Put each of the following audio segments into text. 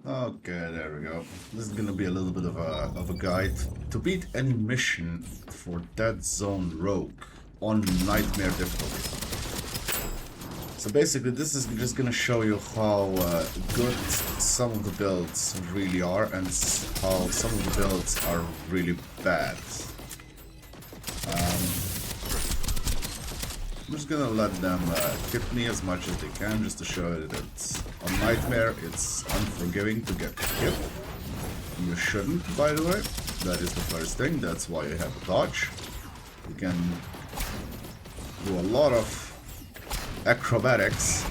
Okay, there we go. This is gonna be a little bit of a guide to beat any mission for DeadZone Rogue on Nightmare difficulty. So basically, this is just gonna show you how good some of the builds really are and how some of the builds are really bad. I'm just gonna let them hit me as much as they can, just to show you that on Nightmare it's unforgiving to get hit. You shouldn't, by the way. That is the first thing. That's why you have a dodge. You can do a lot of acrobatics.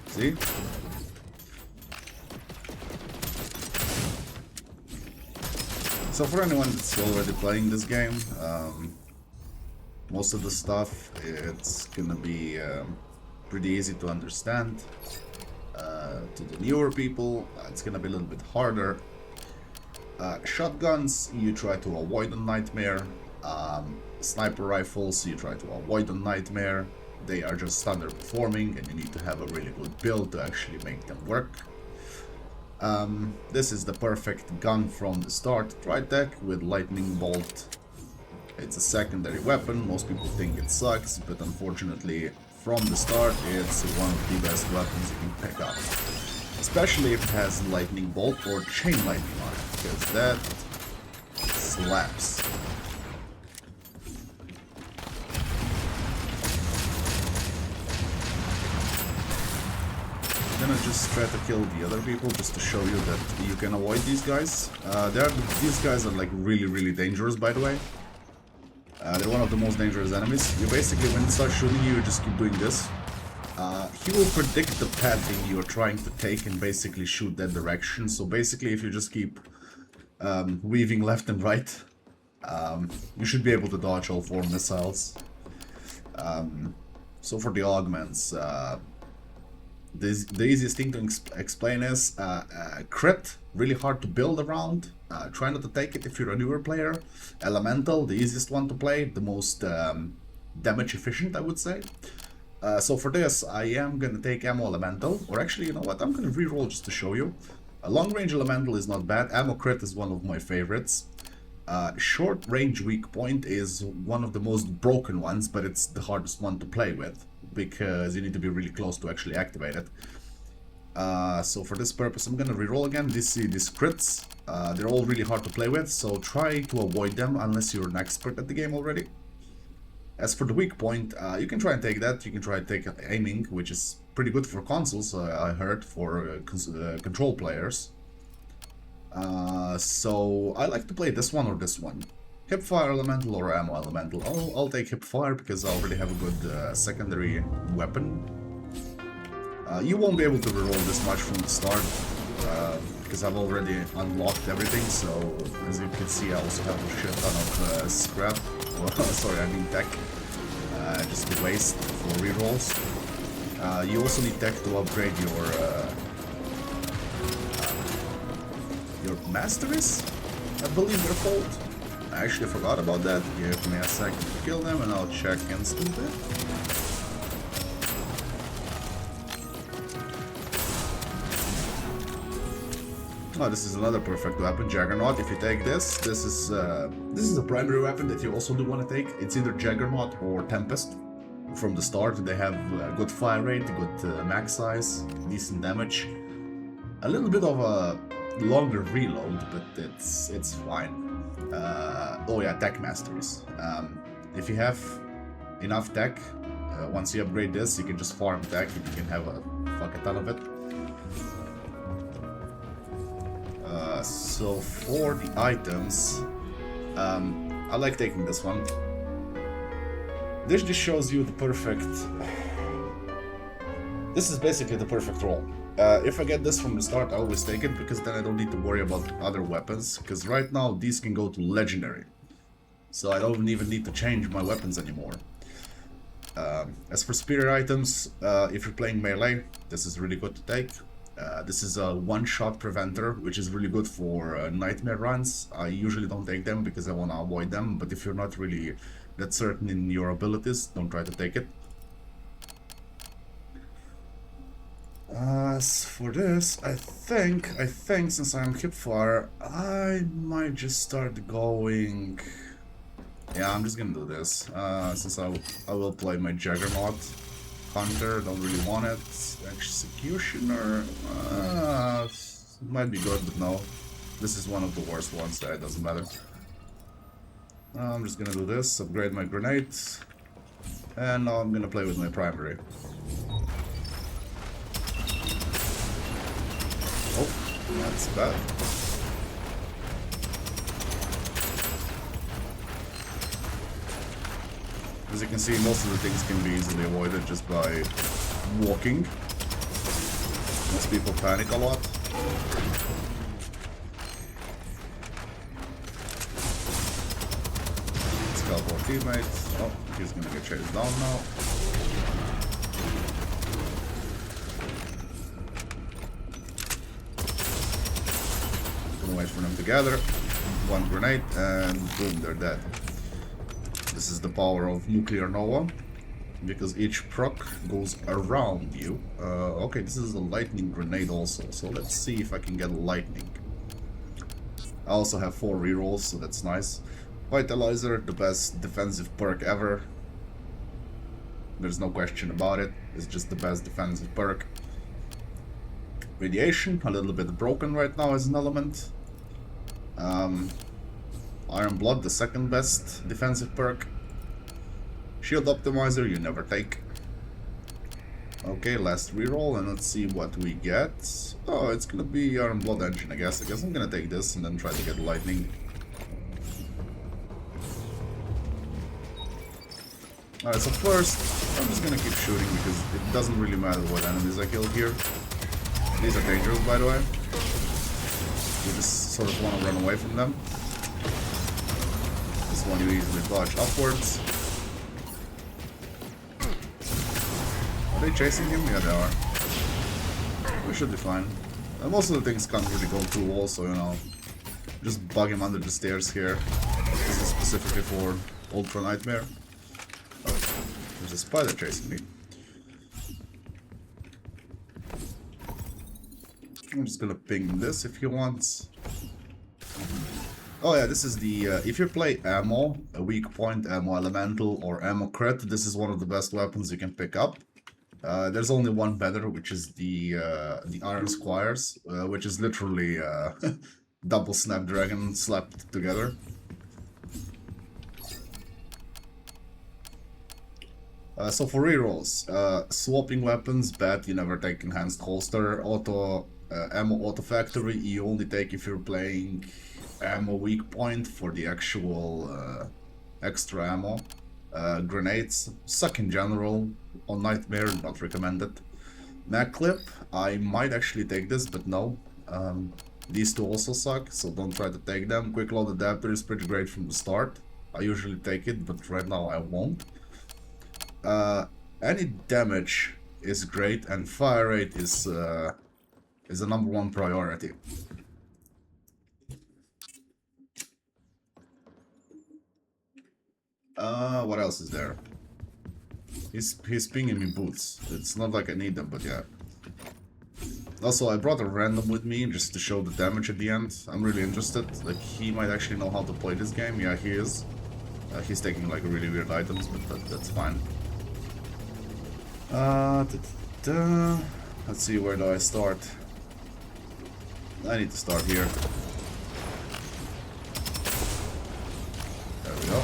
See? So for anyone that's already playing this game, most of the stuff, it's gonna be pretty easy to understand. To the newer people, it's gonna be a little bit harder. Shotguns, you try to avoid on Nightmare. Sniper rifles, you try to avoid on Nightmare. They are just underperforming and you need to have a really good build to actually make them work. This is the perfect gun from the start. Tri-Tech with Lightning Bolt. It's a secondary weapon. Most people think it sucks, but unfortunately, from the start, it's one of the best weapons you can pick up. Especially if it has Lightning Bolt or Chain Lightning on it, because that slaps. I'm gonna just try to kill the other people just to show you that you can avoid these guys. These guys are like really dangerous, by the way. They're one of the most dangerous enemies. You basically, when it starts shooting you, just keep doing this. He will predict the pathing you're trying to take and basically shoot that direction. So basically, if you just keep weaving left and right, you should be able to dodge all 4 missiles. So for the augments, the easiest thing to explain is crit, really hard to build around. Try not to take it if you're a newer player. Elemental, the easiest one to play, the most damage efficient, I would say. So for this, I am gonna take Ammo Elemental, or actually, you know what, I'm gonna reroll just to show you. A long range Elemental is not bad. Ammo Crit is one of my favorites. Short range Weak Point is one of the most broken ones, but it's the hardest one to play with, because you need to be really close to actually activate it. So for this purpose, I'm gonna reroll again. These crits, they're all really hard to play with, so try to avoid them unless you're an expert at the game already. As for the weak point, you can try and take that. You can try and take aiming, which is pretty good for consoles, I heard, for control players. So I like to play this one or this one. Hipfire Elemental or Ammo Elemental. I'll take Hipfire because I already have a good secondary weapon. You won't be able to reroll this much from the start because I've already unlocked everything. So as you can see, I also have a shit ton of scrap. Well, sorry, I mean tech. Just to waste for rerolls. You also need tech to upgrade your masteries, I believe they're called. I actually forgot about that. Give me a second to kill them and I'll check instantly. Oh, this is another perfect weapon, Juggernaut. If you take this, this is a primary weapon that you also do want to take. It's either Juggernaut or Tempest. From the start, they have good fire rate, good max size, decent damage. A little bit of a longer reload, but it's fine. Oh yeah, tech masteries. If you have enough tech, once you upgrade this, you can just farm tech and you can have a fuck a ton of it. So for the items, I like taking this one. This just shows you the perfect... This is basically the perfect roll. If I get this from the start, I always take it, because then I don't need to worry about other weapons, because right now these can go to legendary. So I don't even need to change my weapons anymore. As for superior items, if you're playing melee, this is really good to take. This is a one-shot preventer, which is really good for nightmare runs. I usually don't take them because I want to avoid them, but if you're not really that certain in your abilities, don't try to take it. As for this, I think since I'm hipfire, I might just start going. Yeah, I'm just gonna do this. Since I will play my Juggernaut Hunter, don't really want it. Executioner might be good, but no. This is one of the worst ones, so it doesn't matter. I'm just gonna do this, upgrade my grenades, and now I'm gonna play with my primary. Oh, that's bad. As you can see, most of the things can be easily avoided just by walking. Most people panic a lot. Let's go for teammates. Oh, he's gonna get chased down now. Gonna wait for them to gather. One grenade and boom, they're dead. This is the power of Nuclear Nova, because each proc goes around you. Okay, this is a lightning grenade also, so let's see if I can get lightning. I also have 4 rerolls, so that's nice. Vitalizer, the best defensive perk ever. There's no question about it, it's just the best defensive perk. Radiation, a little bit broken right now as an element. Iron Blood, the second best defensive perk. Shield Optimizer, you never take. Okay, last reroll, and let's see what we get. Oh, it's gonna be Iron Blood Engine, I guess. I'm gonna take this and then try to get lightning. Alright, so first, I'm just gonna keep shooting because it doesn't really matter what enemies I kill here. These are dangerous, by the way. You just sort of want to run away from them. This one you easily dodge upwards. Are they chasing him? Yeah, they are. We should be fine. And most of the things can't really go through walls, so you know, just bug him under the stairs here. This is specifically for UltraNightmare. Oh, there's a spider chasing me. I'm just gonna ping this if he wants. Oh yeah, this is the, if you play ammo, a weak point, ammo elemental, or ammo crit, this is one of the best weapons you can pick up. There's only one better, which is the Iron Squires, which is literally double Snapdragon slapped together. So for rerolls, swapping weapons, bad, you never take enhanced holster, ammo auto factory, you only take if you're playing ammo weak point for the actual extra ammo. Grenades suck in general, on Nightmare not recommended. Mag clip, I might actually take this, but no. These two also suck, so don't try to take them. Quick load adapter is pretty great from the start. I usually take it, but right now I won't. Any damage is great, and fire rate is the #1 priority. What else is there? He's pinging me boots. It's not like I need them, but yeah. Also, I brought a random with me just to show the damage at the end. I'm really interested. Like, he might actually know how to play this game. Yeah, he is. He's taking like really weird items, but that's fine. Let's see, where do I start? I need to start here. There we go.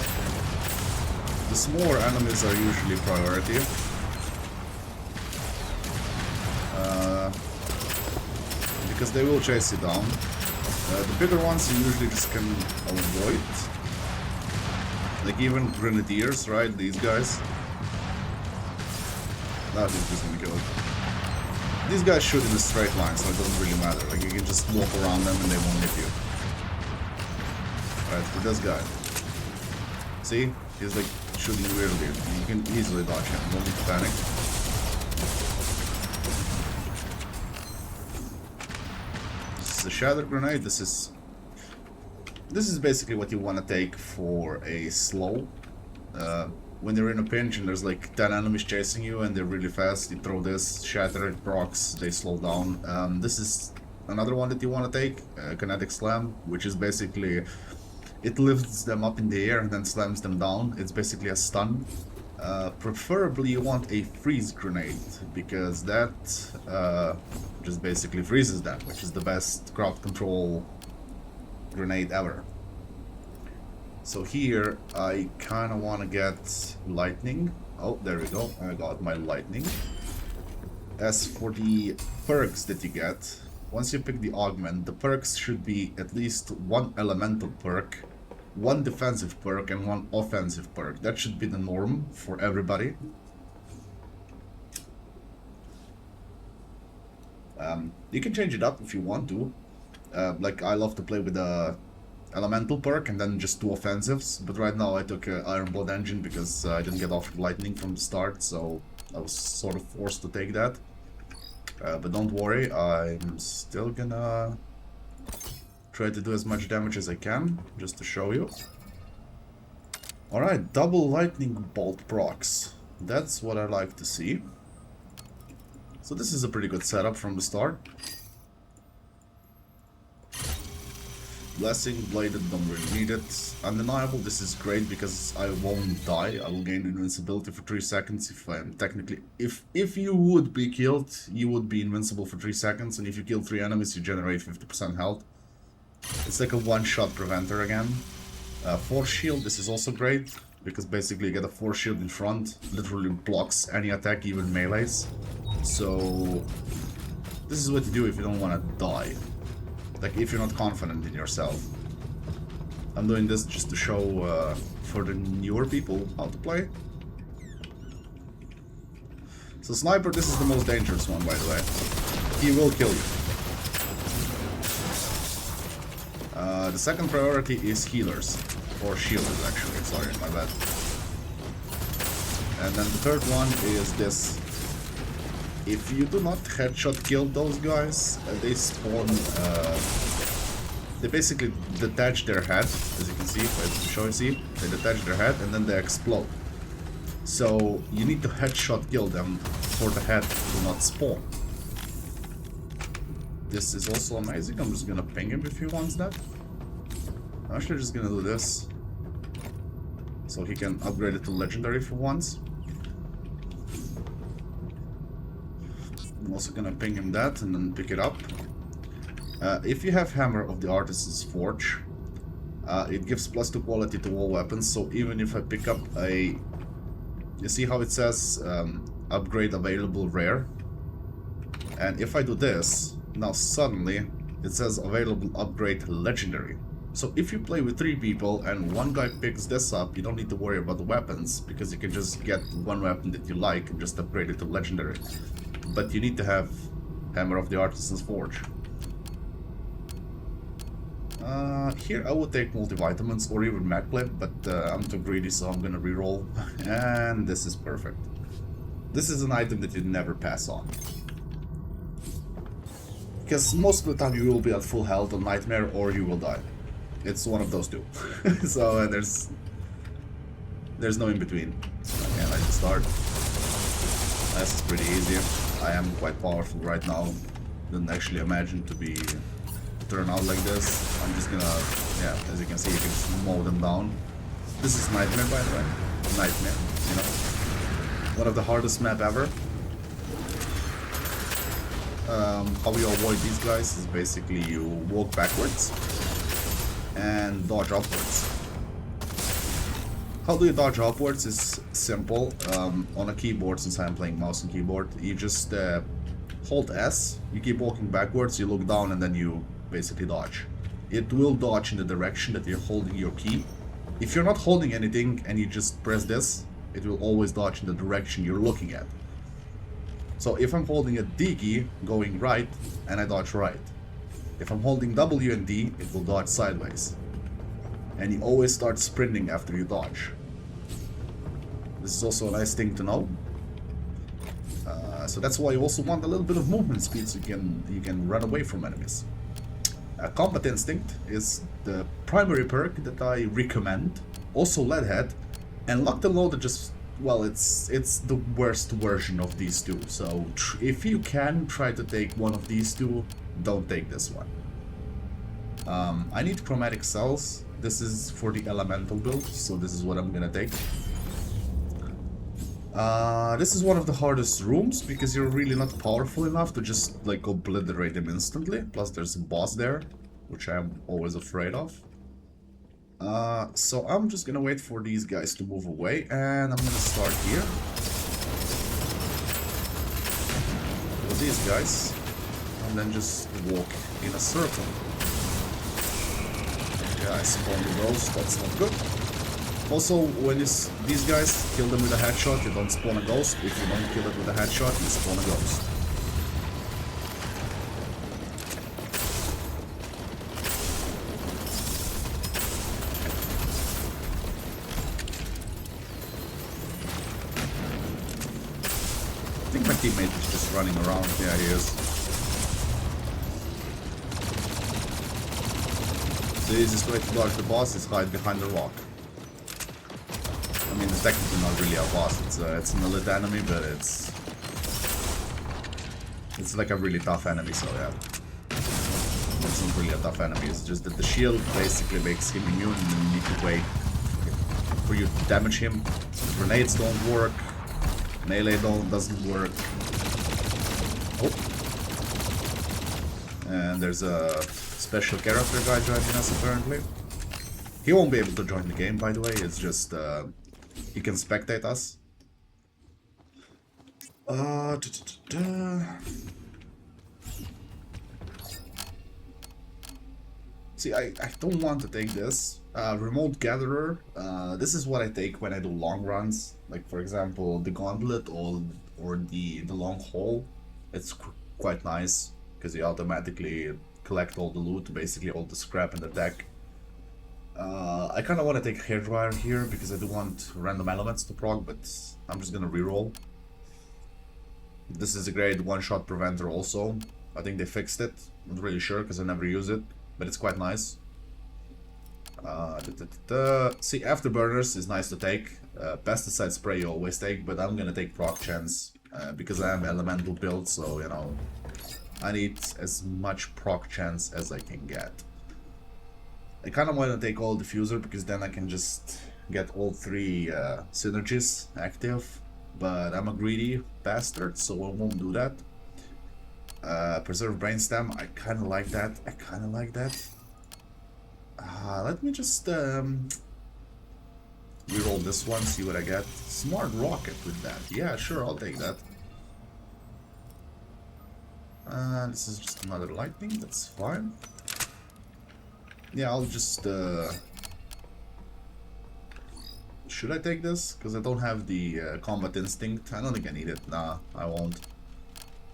The smaller enemies are usually priority. Because they will chase you down. The bigger ones you usually just can avoid. Like even Grenadiers, right? These guys. That is just gonna kill it. These guys shoot in a straight line, so it doesn't really matter. Like you can just walk around them and they won't hit you. Alright, for this guy. See? He's like shooting weirdly. You can easily dodge him, don't need to panic. This is a shatter grenade. This is basically what you want to take for a slow. when you're in a pinch and there's like 10 enemies chasing you and they're really fast, you throw this, shatter it, procs, they slow down. This is another one that you want to take, Kinetic Slam, which is basically, it lifts them up in the air and then slams them down. It's basically a stun. Preferably you want a freeze grenade, because that just basically freezes them, which is the best crowd control grenade ever. So here I kind of want to get lightning. Oh, there we go, I got my lightning. As for the perks that you get, once you pick the augment, the perks should be at least one elemental perk, one defensive perk, and one offensive perk. That should be the norm for everybody. You can change it up if you want to. Like, I love to play with the elemental perk and then just 2 offensives, but right now I took Iron Blood Engine because I didn't get off lightning from the start, so I was sort of forced to take that. But don't worry, I'm still gonna try to do as much damage as I can, just to show you. Alright, double lightning bolt procs. That's what I like to see. So this is a pretty good setup from the start. Blessing, Bladed, don't really need it. Undeniable, this is great because I won't die. I will gain invincibility for 3 seconds if I am technically... If you would be killed, you would be invincible for 3 seconds, and if you kill 3 enemies, you generate 50% health. It's like a one-shot preventer again. Force Shield, this is also great, because basically you get a Force Shield in front, literally blocks any attack, even melees. So, this is what you do if you don't want to die. Like, if you're not confident in yourself. I'm doing this just to show for the newer people how to play. So Sniper, this is the most dangerous one, by the way. He will kill you. The second priority is healers. Or shielders, actually. Sorry, my bad. And then the third one is this. If you do not headshot kill those guys, they spawn, they basically detach their head, as you can see, if I show you, see, they detach their head and then they explode. So you need to headshot kill them for the head to not spawn. This is also amazing. I'm just gonna ping him if he wants that. I'm actually just gonna do this, so he can upgrade it to legendary for once. I'm also gonna ping him that and then pick it up. If you have Hammer of the Artisan's Forge, it gives +2 quality to all weapons, so even if I pick up a... You see how it says upgrade available rare? And if I do this, now suddenly it says available upgrade legendary. So if you play with 3 people and one guy picks this up, you don't need to worry about the weapons, because you can just get one weapon that you like and just upgrade it to legendary. But you need to have Hammer of the Artisan's Forge. Here I would take multivitamins or even Medclip, but I'm too greedy, so I'm gonna reroll. And this is perfect. This is an item that you never pass on. Because most of the time you will be at full health on Nightmare or you will die. It's one of those two. So there's no in between. Again, I just start. This is pretty easy. I am quite powerful right now. Didn't actually imagine to turn out like this. I'm just gonna, yeah, as you can see, you can just mow them down. This is Nightmare, by the way. Nightmare, you know. One of the hardest map ever. How you avoid these guys is basically you walk backwards and dodge upwards. How do you dodge upwards is simple. On a keyboard, since I'm playing mouse and keyboard, you just hold S, you keep walking backwards, you look down, and then you basically dodge. It will dodge in the direction that you're holding your key. If you're not holding anything and you just press this, it will always dodge in the direction you're looking at. So if I'm holding a D key going right, and I dodge right. If I'm holding W and D, it will dodge sideways. And you always start sprinting after you dodge. This is also a nice thing to know. So that's why you also want a little bit of movement speed, so you can run away from enemies. Combat Instinct is the primary perk that I recommend. Also Leadhead, And locked and loaded just, well, it's the worst version of these two. So if you can try to take one of these two, don't take this one. I need chromatic cells. This is for the elemental build, so this is what I'm gonna take. This is one of the hardest rooms because you're really not powerful enough to just like obliterate them instantly. Plus there's a boss there, which I'm always afraid of. So I'm just gonna wait for these guys to move away, and I'm gonna start here with these guys, and then just walk in a circle. Yeah, I spawned the ghost, that's not good. Also, when these guys, kill them with a headshot, you don't spawn a ghost. If you don't kill it with a headshot, you spawn a ghost. I think my teammate is just running around. Yeah, he is. The easiest way to dodge the boss is hide behind the rock. I mean, it's technically not really a boss, it's an elite enemy, but it's like a really tough enemy, so yeah. It's not really a tough enemy, it's just that the shield basically makes him immune and then you need to wait for you to damage him. Grenades don't work, melee doesn't work. Oh. And there's a special character guy joining us apparently. He won't be able to join the game, by the way, it's just he can spectate us. See, I don't want to take this. Remote Gatherer, this is what I take when I do long runs. Like, for example, the Gauntlet or the Long Haul. It's quite nice, because you automatically collect all the loot, basically all the scrap in the deck. I kind of want to take Hairdryer here because I do want random elements to proc, but I'm just gonna reroll. This is a great one-shot preventer also. I think they fixed it. Not really sure because I never use it, but it's quite nice. See, Afterburners is nice to take. Pesticide Spray you always take, but I'm gonna take proc chance because I am elemental build, so you know I need as much proc chance as I can get. I kind of want to take all diffuser because then I can just get all three synergies active, but I'm a greedy bastard, so I won't do that. Preserve Brainstem, I kind of like that. Let me just reroll this one, see what I get. Smart Rocket with that. Yeah, sure, I'll take that. This is just another lightning, that's fine. Yeah, I'll just... should I take this? Because I don't have the combat instinct. I don't think I need it. Nah, I won't.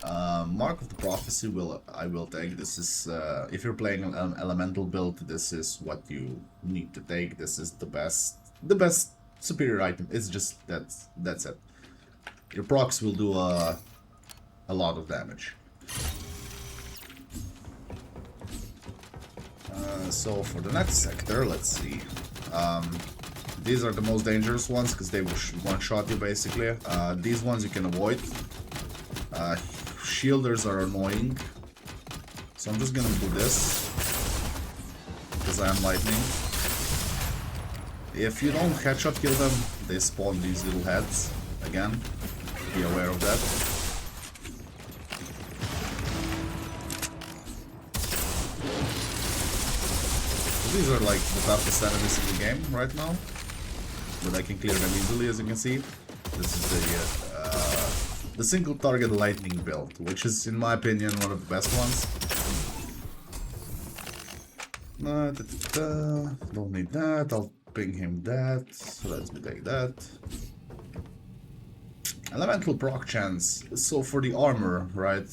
Mark of the Prophecy I will take. This is... if you're playing an elemental build, this is what you need to take. This is the best superior item. It's just that's it. Your procs will do a lot of damage. So for the next sector, let's see. These are the most dangerous ones because they will one-shot you basically. These ones you can avoid. Shielders are annoying. So I'm just gonna do this because I am lightning. If you don't headshot kill them, they spawn these little heads again. Be aware of that. These are like the toughest enemies in the game right now, but I can clear them easily, as you can see. This is the single target lightning build, which is, in my opinion, one of the best ones. Don't need that. I'll ping him that. So let's take that. Elemental proc chance. So for the armor, right?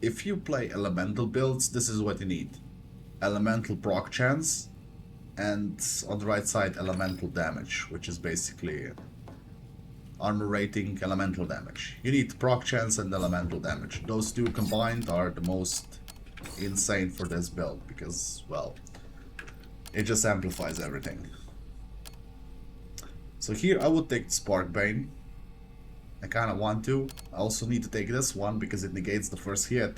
If you play elemental builds, this is what you need. Elemental proc chance, and on the right side elemental damage, which is basically armor rating, elemental damage. You need proc chance and elemental damage. Those two combined are the most insane for this build because, well, it just amplifies everything. So here I would take Spark Bane. I kind of want to. I also need to take this one because it negates the first hit.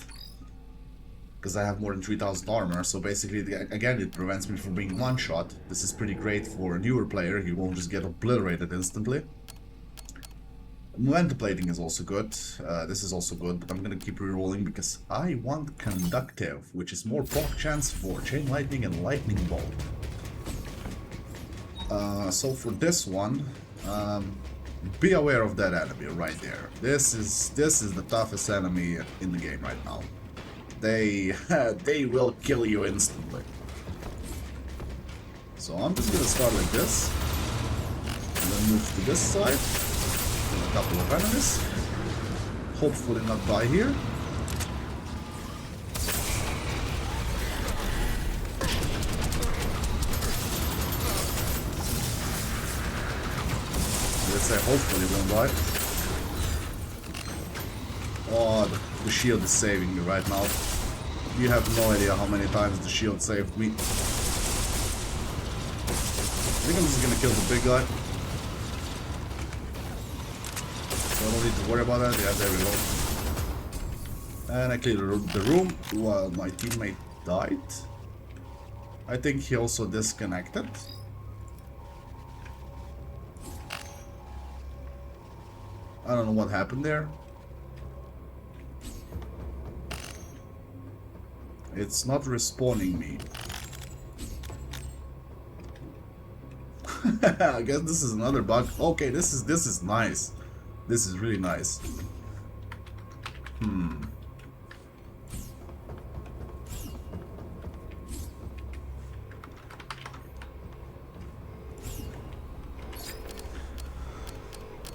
Because I have more than 3000 armor, so basically, again, it prevents me from being one-shot. This is pretty great for a newer player, you won't just get obliterated instantly. Momentum plating is also good, this is also good, but I'm gonna keep rerolling because I want Conductive, which is more proc chance for Chain Lightning and Lightning Bolt. So for this one, be aware of that enemy right there. This is the toughest enemy in the game right now. They will kill you instantly. So I'm just gonna start like this, and then move to this side, with a couple of enemies. Hopefully not die here. Let's say hopefully won't die. Oh, the shield is saving me right now. You have no idea how many times the shield saved me. I think I'm just gonna kill the big guy. So I don't need to worry about that. Yeah, there we go. And I cleared the room while my teammate died. I think he also disconnected. I don't know what happened there. It's not respawning me. I guess this is another bug. Okay, this is nice. This is really nice.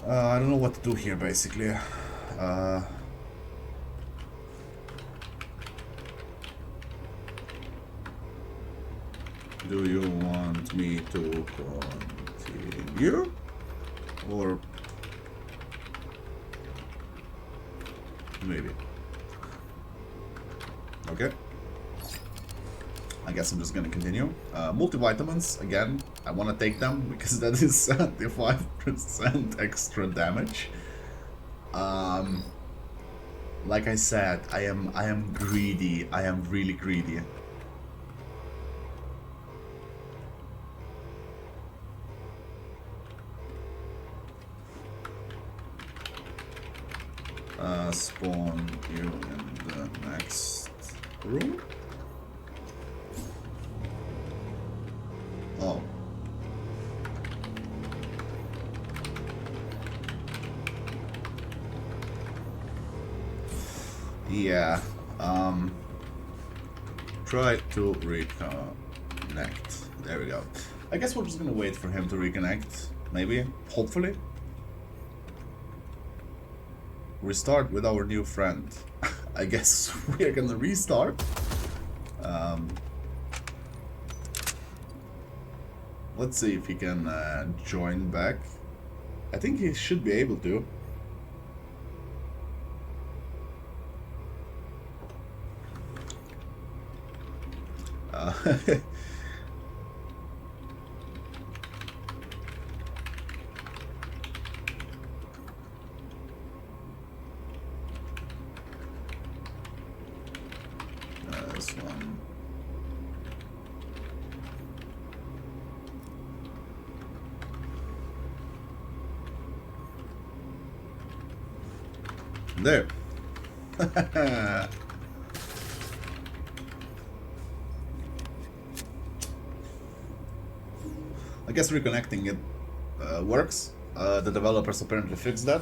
I don't know what to do here, basically. Do you want me to continue? Or maybe. Okay. I guess I'm just gonna continue. Multivitamins, again, I wanna take them because that is 75% extra damage. Like I said, I am greedy. I am really greedy. Spawn you in the next room. Oh. Yeah. Try to reconnect. There we go. I guess we're just gonna wait for him to reconnect. Maybe. Hopefully. Restart with our new friend. I guess we are gonna restart. Let's see if he can join back. I think he should be able to. This one. There. I guess reconnecting it works. The developers apparently fixed that.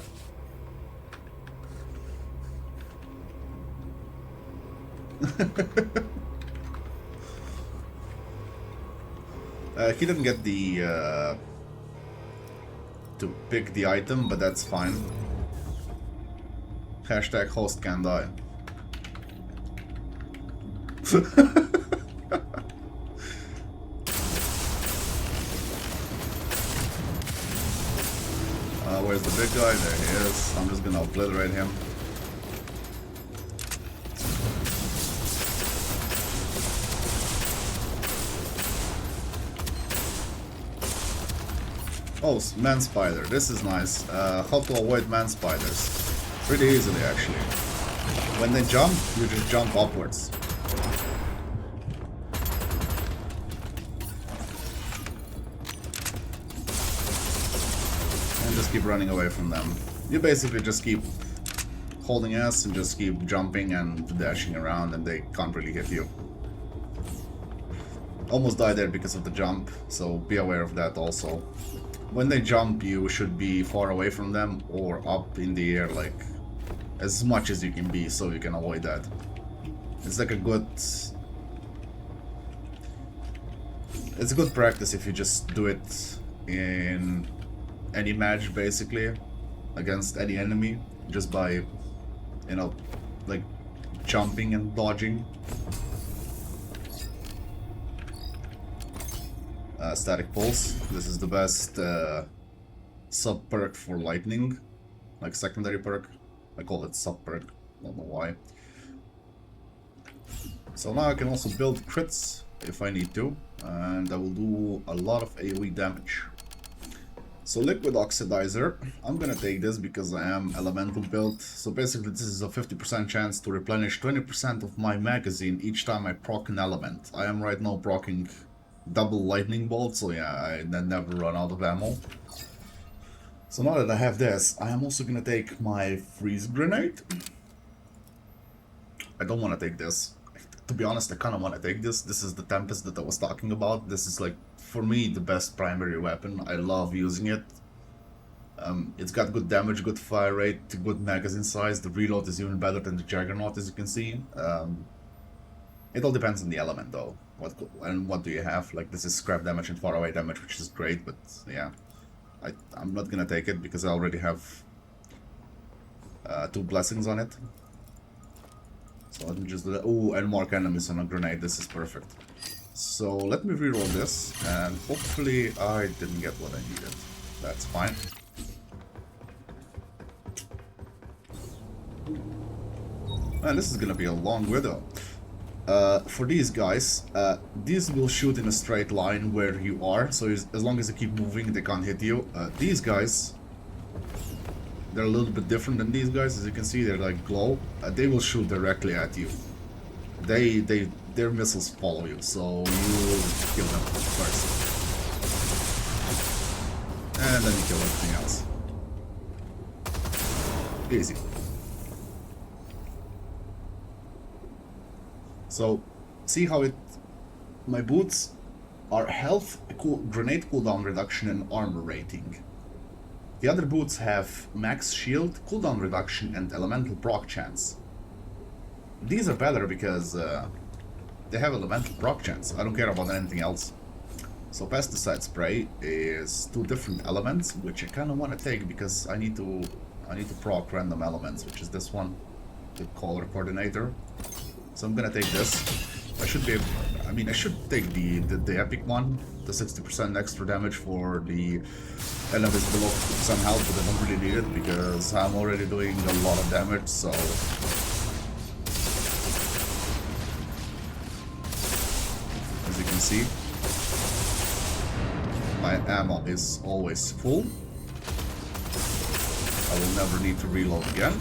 He didn't get the to pick the item, but that's fine. Hashtag host can die. Where's the big guy? There he is. I'm just gonna obliterate him. Oh, man spider. This is nice. How to avoid man spiders? Pretty easily, actually. When they jump, you just jump upwards. And just keep running away from them. You basically just keep holding S and just keep jumping and dashing around, and they can't really hit you. Almost died there because of the jump, so be aware of that also. When they jump, you should be far away from them or up in the air, like as much as you can be, so you can avoid that. It's like a good... It's a good practice if you just do it in any match, basically, against any enemy, just by, you know, like jumping and dodging. Static pulse. This is the best sub perk for lightning, like secondary perk. I call it sub perk, don't know why. So now I can also build crits if I need to, and I will do a lot of AoE damage. So liquid oxidizer, I'm gonna take this because I am elemental build. So basically this is a 50% chance to replenish 20% of my magazine each time I proc an element. I am right now procking double lightning bolt, so yeah, I then never run out of ammo. So now that I have this, I am also gonna take my freeze grenade. I don't want to take this. To be honest, I kind of want to take this. This is the Tempest that I was talking about. This is like, for me, the best primary weapon. I love using it. It's got good damage, good fire rate, good magazine size. The reload is even better than the Juggernaut, as you can see. It all depends on the element, though. What do you have? Like, this is scrap damage and far away damage, which is great, but yeah. I'm not gonna take it because I already have 2 blessings on it. So let me just do that. Oh, and mark enemies on a grenade. This is perfect. So let me reroll this, and hopefully I didn't get what I needed. That's fine. And this is gonna be a long video. For these guys, these will shoot in a straight line where you are, so as long as you keep moving, they can't hit you. These guys, they're a little bit different than these guys. As you can see, they're like glow. They will shoot directly at you. Their missiles follow you, so you will kill them first. And then you kill everything else. Easy. So, see how my boots are health, grenade cooldown reduction, and armor rating. The other boots have max shield, cooldown reduction, and elemental proc chance. These are better because they have elemental proc chance. I don't care about anything else. So pesticide spray is 2 different elements, which I kind of want to take because I need to proc random elements, which is this one, the color coordinator. So I'm gonna take this. I should be able, I should take the epic one, the 60% extra damage for the enemies below 50% health, but I don't really need it because I'm already doing a lot of damage, so... As you can see, my ammo is always full. I will never need to reload again.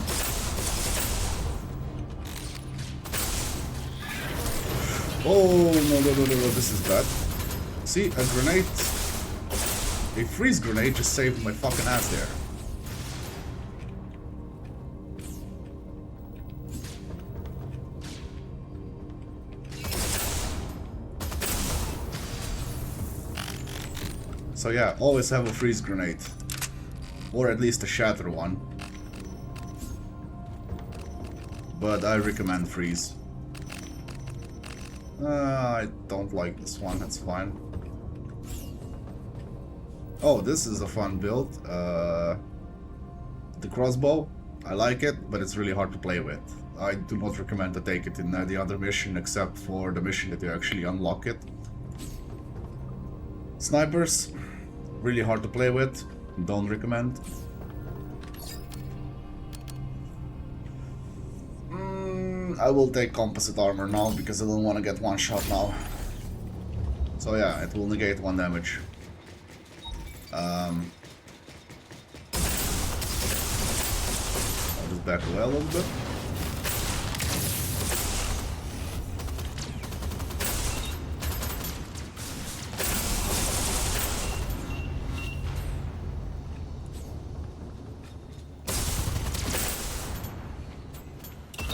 Oh, no, this is bad. See, a grenade, a freeze grenade just saved my fucking ass there. So yeah, always have a freeze grenade. Or at least a shatter one. But I recommend freeze. I don't like this one, that's fine. Oh, this is a fun build. The crossbow, I like it, but it's really hard to play with. I do not recommend to take it in any other mission except for the mission that you actually unlock it. Snipers, really hard to play with, don't recommend. I will take composite armor now because I don't want to get one shot now. So yeah, it will negate 1 damage. I'll just back away a little bit.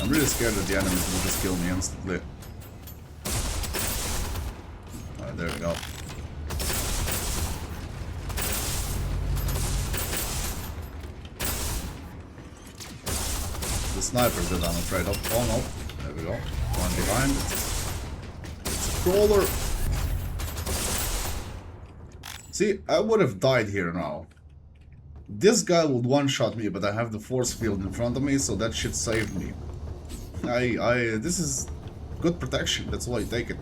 I'm really scared that the enemies will just kill me instantly. Alright, there we go. The snipers that I'm afraid of. Oh no, there we go. One behind. It's a crawler. See, I would have died here now. This guy would one-shot me, but I have the force field in front of me, so that shit saved me. This is good protection, that's why I take it.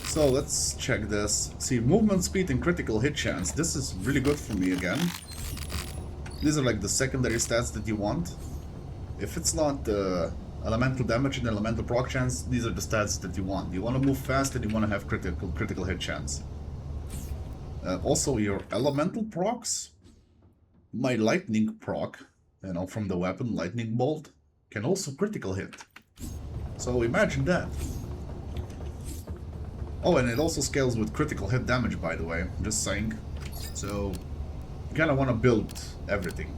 So let's check this. See, movement speed and critical hit chance. This is really good for me again. These are like the secondary stats that you want. If it's not elemental damage and elemental proc chance, these are the stats that you want. You want to move fast and you want to have critical hit chance. Also, your elemental procs, my lightning proc, you know, from the weapon, lightning bolt, can also critical hit. So imagine that. Oh, and it also scales with critical hit damage, by the way, I'm just saying. So, you kind of want to build everything.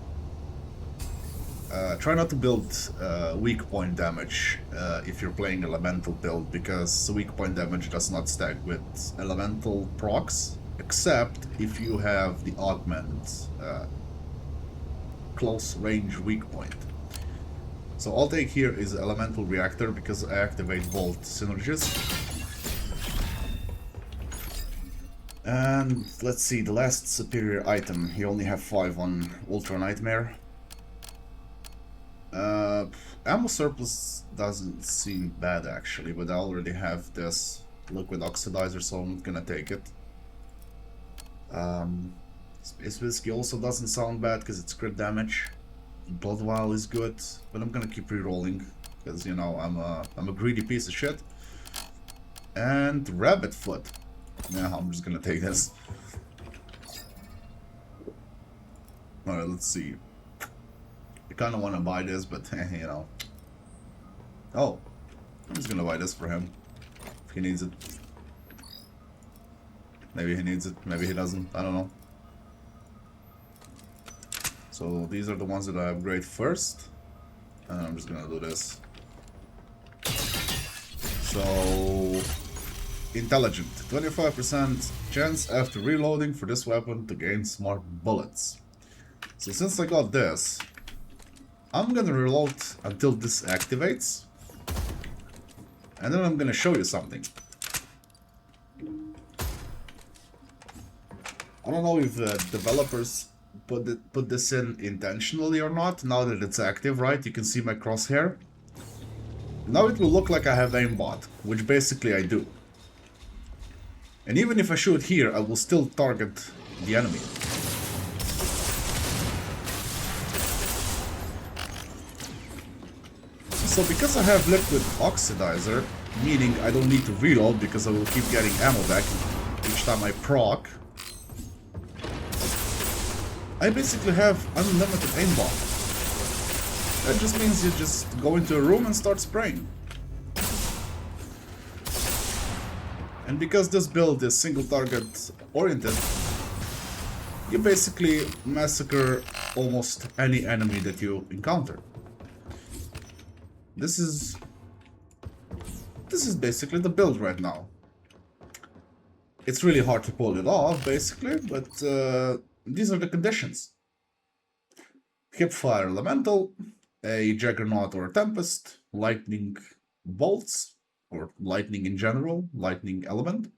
Try not to build weak point damage if you're playing elemental build, because weak point damage does not stack with elemental procs, except if you have the augment close range weak point. So all take here is elemental reactor because I activate bolt synergies. And let's see, the last superior item, you only have 5 on UltraNightmare. Ammo surplus doesn't seem bad actually, but I already have this liquid oxidizer, so I'm not gonna take it. Space Whiskey also doesn't sound bad because it's crit damage. Blood Vial is good, but I'm gonna keep re-rolling because, you know, I'm a greedy piece of shit. And Rabbit Foot. Yeah, I'm just gonna take this. Alright, let's see. I kinda wanna buy this, but you know. Oh, I'm just gonna buy this for him. If he needs it. Maybe he needs it, maybe he doesn't, I don't know. So these are the ones that I upgrade first. And I'm just gonna do this. So, intelligent. 25% chance after reloading for this weapon to gain smart bullets. So since I got this, I'm gonna reload until this activates. And then I'm gonna show you something. I don't know if developers put this in intentionally or not. Now that it's active, right? You can see my crosshair. Now it will look like I have aimbot, which basically I do. And even if I shoot here, I will still target the enemy. So because I have liquid oxidizer, meaning I don't need to reload because I will keep getting ammo back each time I proc, I basically have unlimited aimbot. That just means you just go into a room and start spraying. And because this build is single target oriented, you basically massacre almost any enemy that you encounter. This is basically the build right now. It's really hard to pull it off, basically, but these are the conditions. Hipfire Elemental, a Juggernaut or a Tempest, Lightning Bolts, or Lightning in general, Lightning Element.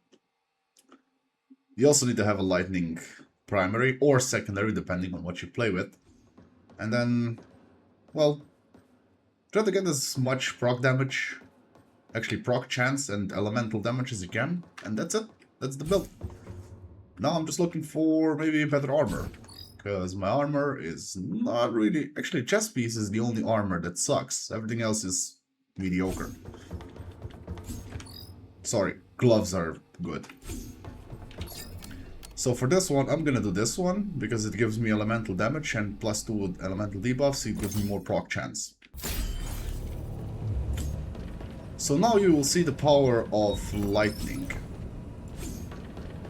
You also need to have a Lightning primary or secondary, depending on what you play with. And then, well, try to get as much proc damage, actually proc chance and elemental damage as you can, and that's it. That's the build. Now I'm just looking for maybe better armor, because my armor is not really... Actually, chest piece is the only armor that sucks. Everything else is mediocre. Sorry, gloves are good. So for this one, I'm gonna do this one, because it gives me elemental damage and +2 elemental debuffs, it gives me more proc chance. So now you will see the power of lightning.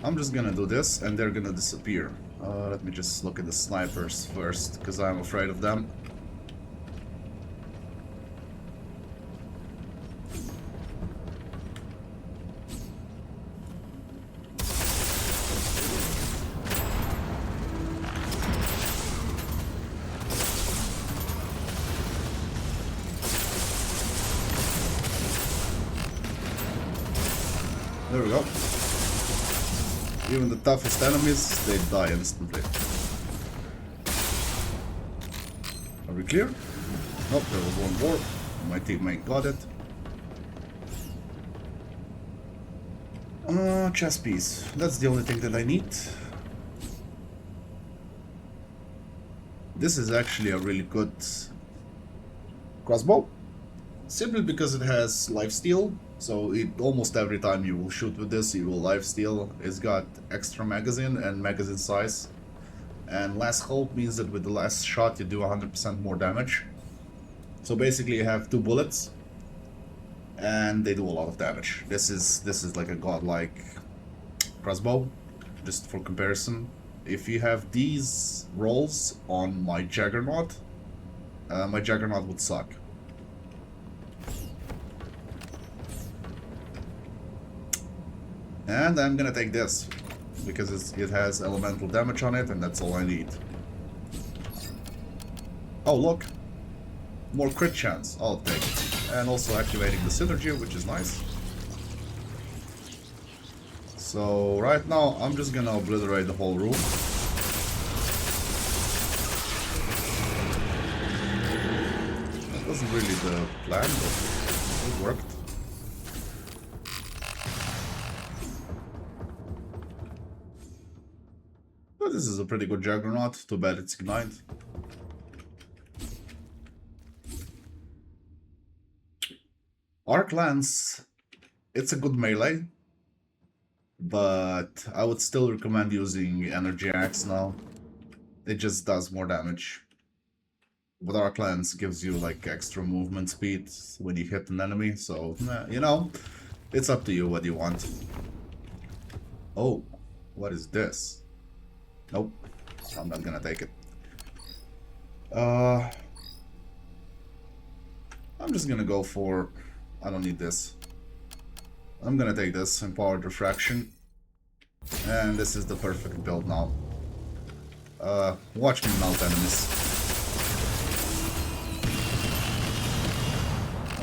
I'm just gonna do this, and they're gonna disappear. Let me just look at the snipers first, because I'm afraid of them. There we go. Even the toughest enemies, they die instantly. Are we clear? Nope, there was one more. My teammate got it. Chess piece. That's the only thing that I need. This is actually a really good crossbow. Simply because it has lifesteal. So almost every time you will shoot with this, you will lifesteal. It's got extra magazine and magazine size. And last hope means that with the last shot you do 100% more damage. So basically you have 2 bullets. And they do a lot of damage. This is like a godlike crossbow. Just for comparison. If you have these rolls on my Juggernaut would suck. And I'm gonna take this, because it has elemental damage on it, and that's all I need. Oh, look! More crit chance, I'll take it. And also activating the synergy, which is nice. So, right now, I'm just gonna obliterate the whole room. That wasn't really the plan, but it worked. But this is a pretty good Juggernaut, too bad it's Ignite. Arc Lance, it's a good melee, but I would still recommend using Energy Axe now. It just does more damage. But Arc Lance gives you like extra movement speed when you hit an enemy, so you know, it's up to you what you want. Oh, what is this? Nope, I'm not gonna take it. I'm just gonna go for... I don't need this. I'm gonna take this, Empowered Refraction. And this is the perfect build now. Watch me melt enemies.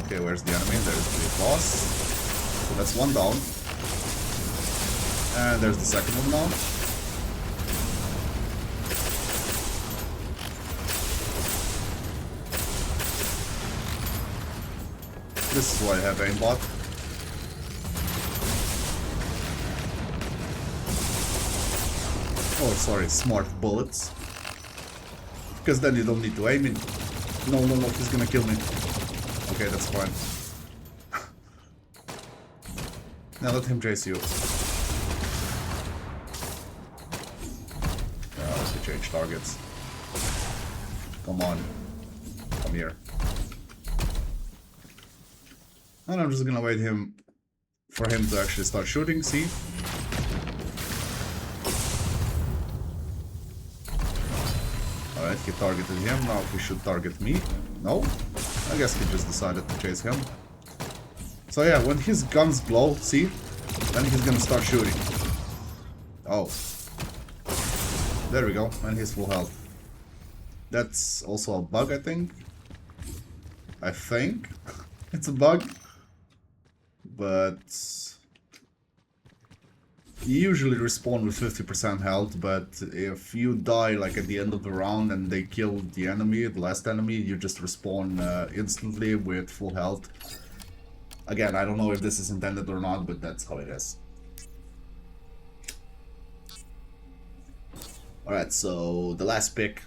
Okay, where's the enemy? There's the boss. So that's one down. And there's the second one down. This is why I have aimbot. Oh, sorry, smart bullets. Because then you don't need to aim it. No, he's gonna kill me. Okay, that's fine. Now let him chase you. Yeah, let's change targets. Come on. Come here. And I'm just gonna wait for him to actually start shooting, see? Alright, he targeted him, now he should target me. No? I guess he just decided to chase him. So yeah, when his guns glow, see? Then he's gonna start shooting. Oh. There we go, and he's full health. That's also a bug, I think. It's a bug. But you usually respawn with 50% health, but if you die like at the end of the round and they kill the enemy, the last enemy, you just respawn instantly with full health. Again, I don't know if this is intended or not, but that's how it is. Alright, so the last pick.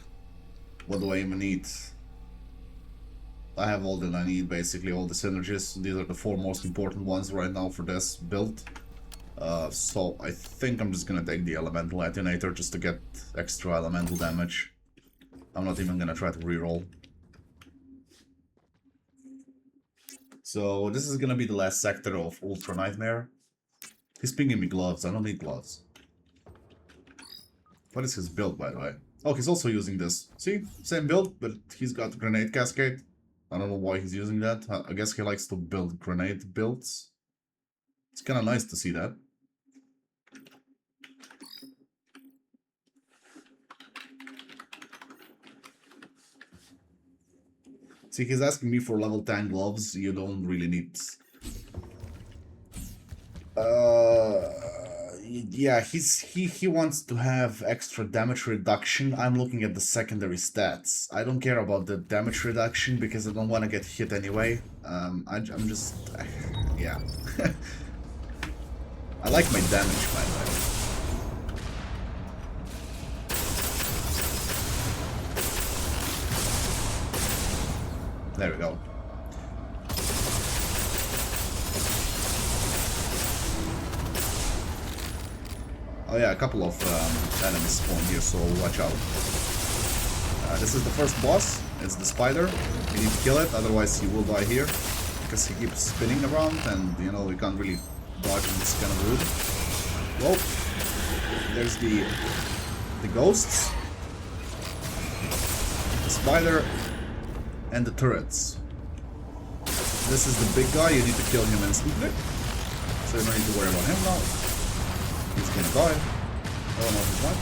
What do I even need? I have all that I need, basically, all the synergies. These are the 4 most important ones right now for this build. So I think I'm just gonna take the Elemental Detonator just to get extra elemental damage. I'm not even gonna try to reroll. So this is gonna be the last sector of Ultra Nightmare. He's pinging me gloves. I don't need gloves. What is his build, by the way? Oh, he's also using this. See? Same build, but he's got Grenade Cascade. I don't know why he's using that. I guess he likes to build grenade builds. It's kind of nice to see that. See, he's asking me for level 10 gloves. You don't really need... Yeah, he wants to have extra damage reduction. I'm looking at the secondary stats. I don't care about the damage reduction because I don't want to get hit anyway. I'm just... yeah. I like my damage, by the way. There we go. Oh yeah, a couple of enemies spawn here, so watch out. This is the first boss. It's the spider. You need to kill it, otherwise he will die here. Because he keeps spinning around and, you know, you can't really dodge in this kind of route. Whoa. There's the ghosts. The spider. And the turrets. This is the big guy, you need to kill him instantly. So you don't need to worry about him now. He's gonna die. Oh no, he's not.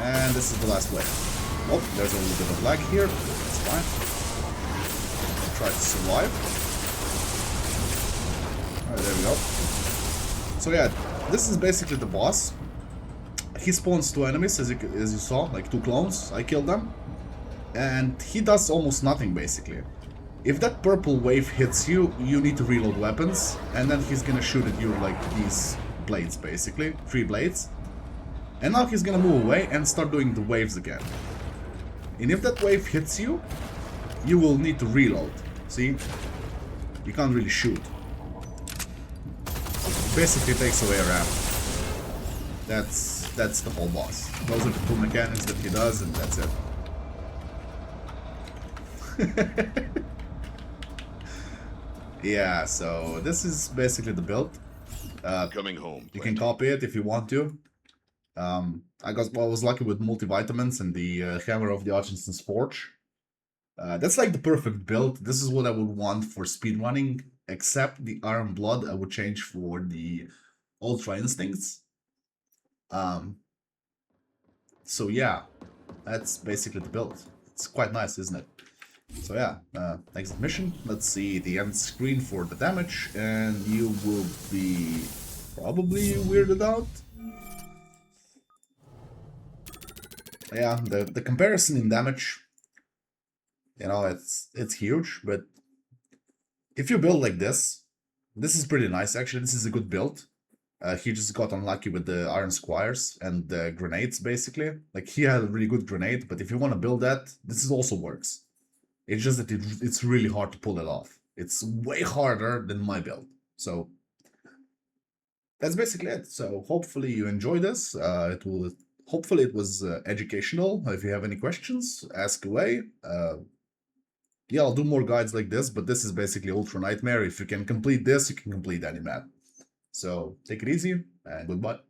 And this is the last wave. Oh, there's a little bit of lag here. That's fine. Try to survive. Alright, there we go. So yeah, this is basically the boss. He spawns 2 enemies, as you saw, like 2 clones. I killed them. And he does almost nothing, basically. If that purple wave hits you, you need to reload weapons, and then he's gonna shoot at you like these blades, basically. 3 blades. And now he's gonna move away and start doing the waves again. And if that wave hits you, you will need to reload. See? You can't really shoot. Basically takes away a ramp. That's the whole boss. Those are the 2 mechanics that he does, and that's it. Yeah, so this is basically the build. Coming home. You can copy it if you want to. I was lucky with multivitamins and the hammer of the Hutchinson's Forge. That's like the perfect build. This is what I would want for speedrunning, except the Iron Blood I would change for the Ultra Instincts. So yeah, that's basically the build. It's quite nice, isn't it? So yeah, exit mission. Let's see the end screen for the damage, and you will be probably weirded out. Yeah, the comparison in damage, you know, it's huge, but if you build like this is pretty nice actually. This is a good build. He just got unlucky with the Iron Squires and the grenades, basically. Like, he had a really good grenade, but if you want to build that, this also works. It's just that it's really hard to pull it off. It's way harder than my build. So that's basically it. So hopefully you enjoy this. Hopefully it was educational. If you have any questions, ask away. Yeah, I'll do more guides like this, but this is basically Ultra Nightmare. If you can complete this, you can complete any map. So take it easy and goodbye.